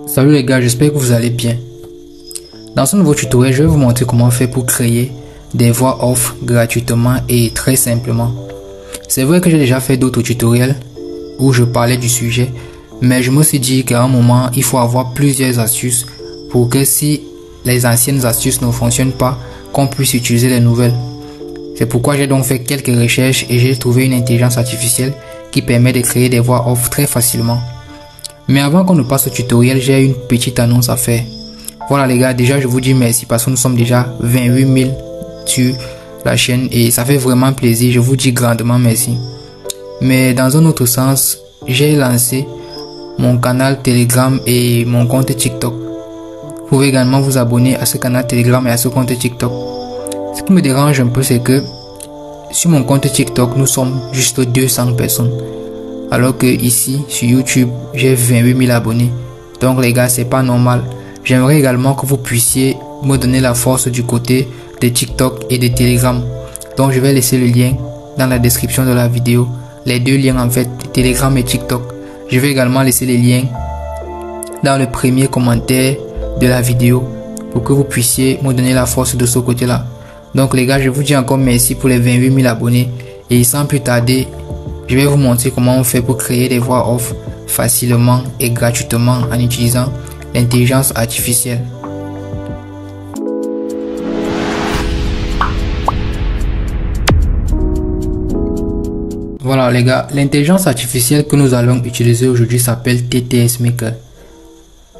Salut les gars, j'espère que vous allez bien. Dans ce nouveau tutoriel, je vais vous montrer comment faire pour créer des voix off gratuitement et très simplement. C'est vrai que j'ai déjà fait d'autres tutoriels où je parlais du sujet, mais je me suis dit qu'à un moment, il faut avoir plusieurs astuces pour que si les anciennes astuces ne fonctionnent pas, qu'on puisse utiliser les nouvelles. C'est pourquoi j'ai donc fait quelques recherches et j'ai trouvé une intelligence artificielle qui permet de créer des voix off très facilement. Mais avant qu'on ne passe au tutoriel, j'ai une petite annonce à faire. Voilà les gars, déjà je vous dis merci parce que nous sommes déjà 28 000 sur la chaîne et ça fait vraiment plaisir, je vous dis grandement merci. Mais dans un autre sens, j'ai lancé mon canal Telegram et mon compte TikTok. Vous pouvez également vous abonner à ce canal Telegram et à ce compte TikTok. Ce qui me dérange un peu, c'est que sur mon compte TikTok, nous sommes juste 200 personnes. Alors que ici, sur YouTube, j'ai 28 000 abonnés. Donc les gars, c'est pas normal. J'aimerais également que vous puissiez me donner la force du côté de TikTok et de Telegram. Donc je vais laisser le lien dans la description de la vidéo. Les deux liens en fait, Telegram et TikTok. Je vais également laisser les liens dans le premier commentaire de la vidéo pour que vous puissiez me donner la force de ce côté-là. Donc les gars, je vous dis encore merci pour les 28 000 abonnés. Et sans plus tarder, je vais vous montrer comment on fait pour créer des voix off facilement et gratuitement en utilisant l'intelligence artificielle. Voilà les gars, l'intelligence artificielle que nous allons utiliser aujourd'hui s'appelle TTS Maker.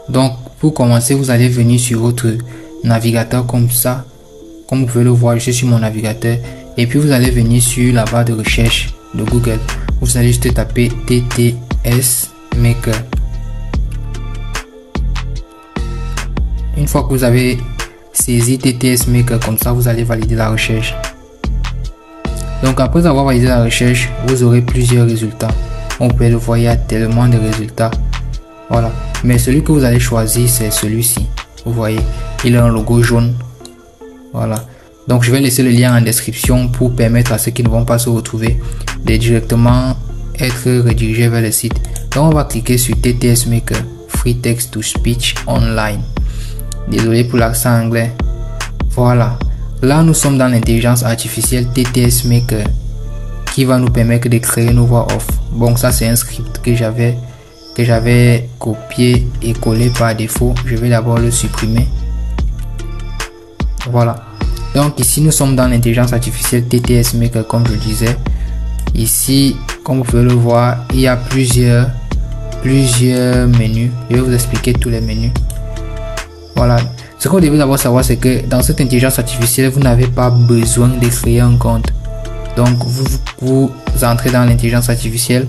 Donc pour commencer, vous allez venir sur votre navigateur comme ça. Comme vous pouvez le voir, je suis sur mon navigateur. Et puis vous allez venir sur la barre de recherche de Google. Vous allez juste taper TTS Maker. Une fois que vous avez saisi TTS Maker comme ça, vous allez valider la recherche. Donc après avoir validé la recherche, vous aurez plusieurs résultats. On peut le voir, il y a tellement de résultats. Voilà. Mais celui que vous allez choisir, c'est celui-ci. Vous voyez, il a un logo jaune. Voilà. Donc je vais laisser le lien en description pour permettre à ceux qui ne vont pas se retrouver de directement être redirigés vers le site. Donc on va cliquer sur TTS Maker, Free Text to Speech Online. Désolé pour l'accent anglais. Voilà. Là nous sommes dans l'intelligence artificielle TTS Maker qui va nous permettre de créer nos voix off. Bon, ça c'est un script que j'avais copié et collé par défaut. Je vais d'abord le supprimer. Voilà. Donc ici nous sommes dans l'intelligence artificielle TTS Maker comme je disais. Ici comme vous pouvez le voir, il y a plusieurs menus. Je vais vous expliquer tous les menus. Voilà. Ce que vous devez d'abord savoir, c'est que dans cette intelligence artificielle, vous n'avez pas besoin de créer un compte. Donc vous entrez dans l'intelligence artificielle,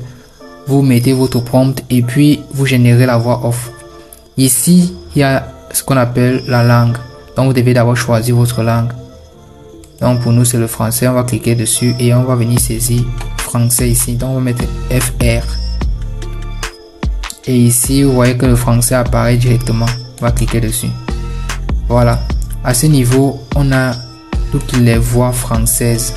vous mettez votre prompt et puis vous générez la voix off. Ici il y a ce qu'on appelle la langue. Donc vous devez d'abord choisir votre langue. Donc pour nous c'est le français, on va cliquer dessus et on va venir saisir français ici. Donc on va mettre FR. Et ici vous voyez que le français apparaît directement. On va cliquer dessus. Voilà. À ce niveau, on a toutes les voix françaises.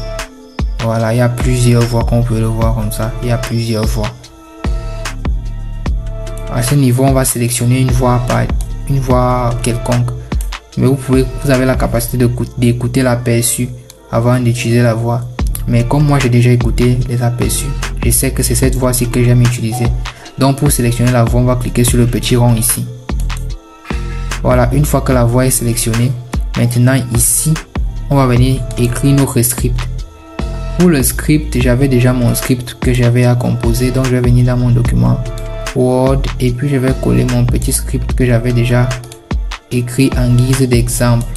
Voilà, il y a plusieurs voix comme vous pouvez le voir comme ça. Il y a plusieurs voix. À ce niveau, on va sélectionner une voix quelconque. Mais vous avez la capacité d'écouter l'aperçu avant d'utiliser la voix. Mais comme moi j'ai déjà écouté les aperçus, je sais que c'est cette voix-ci que j'aime utiliser. Donc pour sélectionner la voix, on va cliquer sur le petit rond ici. Voilà, une fois que la voix est sélectionnée, maintenant ici, on va venir écrire notre script. Pour le script, j'avais déjà mon script que j'avais à composer. Donc je vais venir dans mon document Word et puis je vais coller mon petit script que j'avais déjà écrit en guise d'exemple.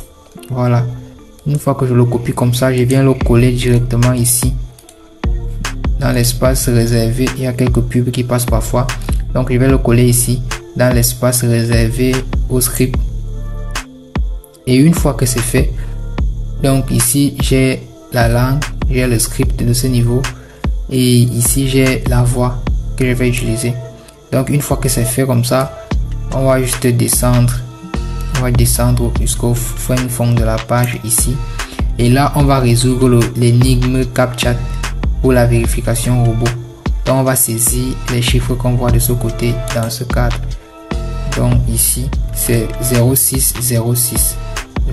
Voilà. Une fois que je le copie comme ça, je viens le coller directement ici. Dans l'espace réservé, il y a quelques pubs qui passent parfois. Donc je vais le coller ici, dans l'espace réservé au script. Et une fois que c'est fait, donc ici j'ai la langue, j'ai le script de ce niveau. Et ici j'ai la voix que je vais utiliser. Donc une fois que c'est fait comme ça, on va juste descendre. On va descendre jusqu'au fond de la page ici. Et là, on va résoudre l'énigme CAPTCHA pour la vérification robot. Donc on va saisir les chiffres qu'on voit de ce côté dans ce cadre. Donc ici c'est 0606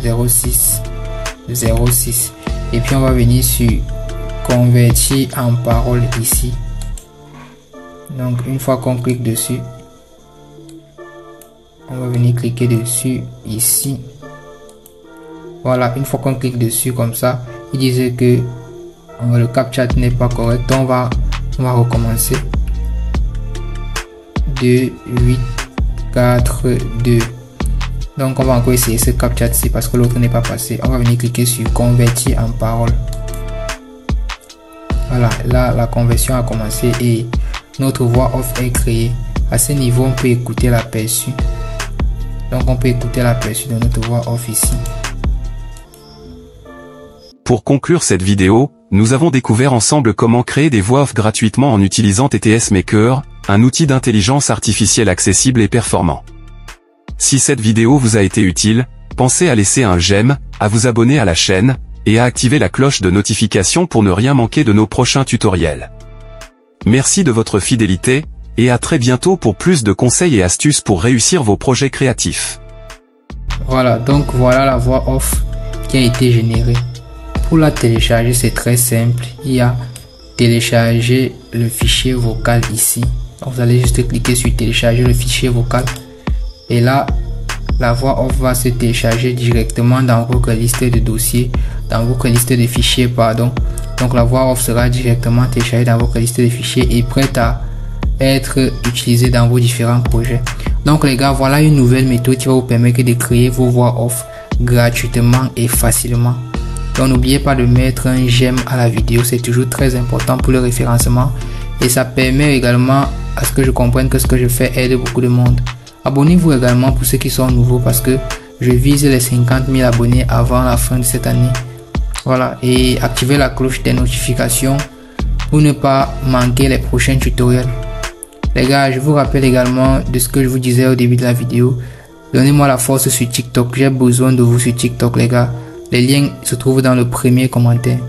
0606 et puis on va venir sur convertir en parole ici. Donc une fois qu'on clique dessus, on va venir cliquer dessus ici. Voilà, une fois qu'on clique dessus comme ça, il disait que le captcha n'est pas correct. Donc on va recommencer. 2 8 4 2. Donc on va encore essayer ce captcha ici parce que l'autre n'est pas passé. On va venir cliquer sur convertir en parole. Voilà, là la conversion a commencé et notre voix off est créée. À ce niveau, on peut écouter l'aperçu. Donc on peut écouter l'aperçu de notre voix off ici. Pour conclure cette vidéo, nous avons découvert ensemble comment créer des voix off gratuitement en utilisant TTS Maker, un outil d'intelligence artificielle accessible et performant. Si cette vidéo vous a été utile, pensez à laisser un j'aime, à vous abonner à la chaîne, et à activer la cloche de notification pour ne rien manquer de nos prochains tutoriels. Merci de votre fidélité, et à très bientôt pour plus de conseils et astuces pour réussir vos projets créatifs. Voilà, donc voilà la voix off qui a été générée. Pour la télécharger, c'est très simple. Il y a télécharger le fichier vocal ici. Donc vous allez juste cliquer sur télécharger le fichier vocal. Et là, la voix off va se télécharger directement dans votre liste de dossiers, dans votre liste de fichiers, pardon. Donc la voix off sera directement téléchargée dans votre liste de fichiers et prête à être utilisée dans vos différents projets. Donc les gars, voilà une nouvelle méthode qui va vous permettre de créer vos voix off gratuitement et facilement. Donc n'oubliez pas de mettre un j'aime à la vidéo, c'est toujours très important pour le référencement et ça permet également à ce que je comprenne que ce que je fais aide beaucoup de monde. Abonnez-vous également pour ceux qui sont nouveaux parce que je vise les 50 000 abonnés avant la fin de cette année. Voilà, et activez la cloche des notifications pour ne pas manquer les prochains tutoriels. Les gars, je vous rappelle également de ce que je vous disais au début de la vidéo. Donnez-moi la force sur TikTok, j'ai besoin de vous sur TikTok les gars. Les liens se trouvent dans le premier commentaire.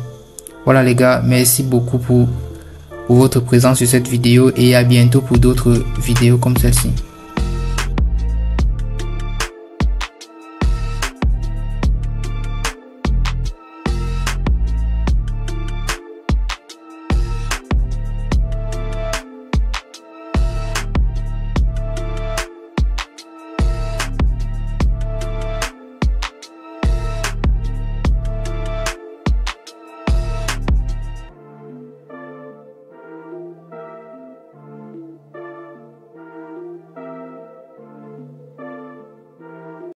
Voilà les gars, merci beaucoup pour votre présence sur cette vidéo et à bientôt pour d'autres vidéos comme celle-ci.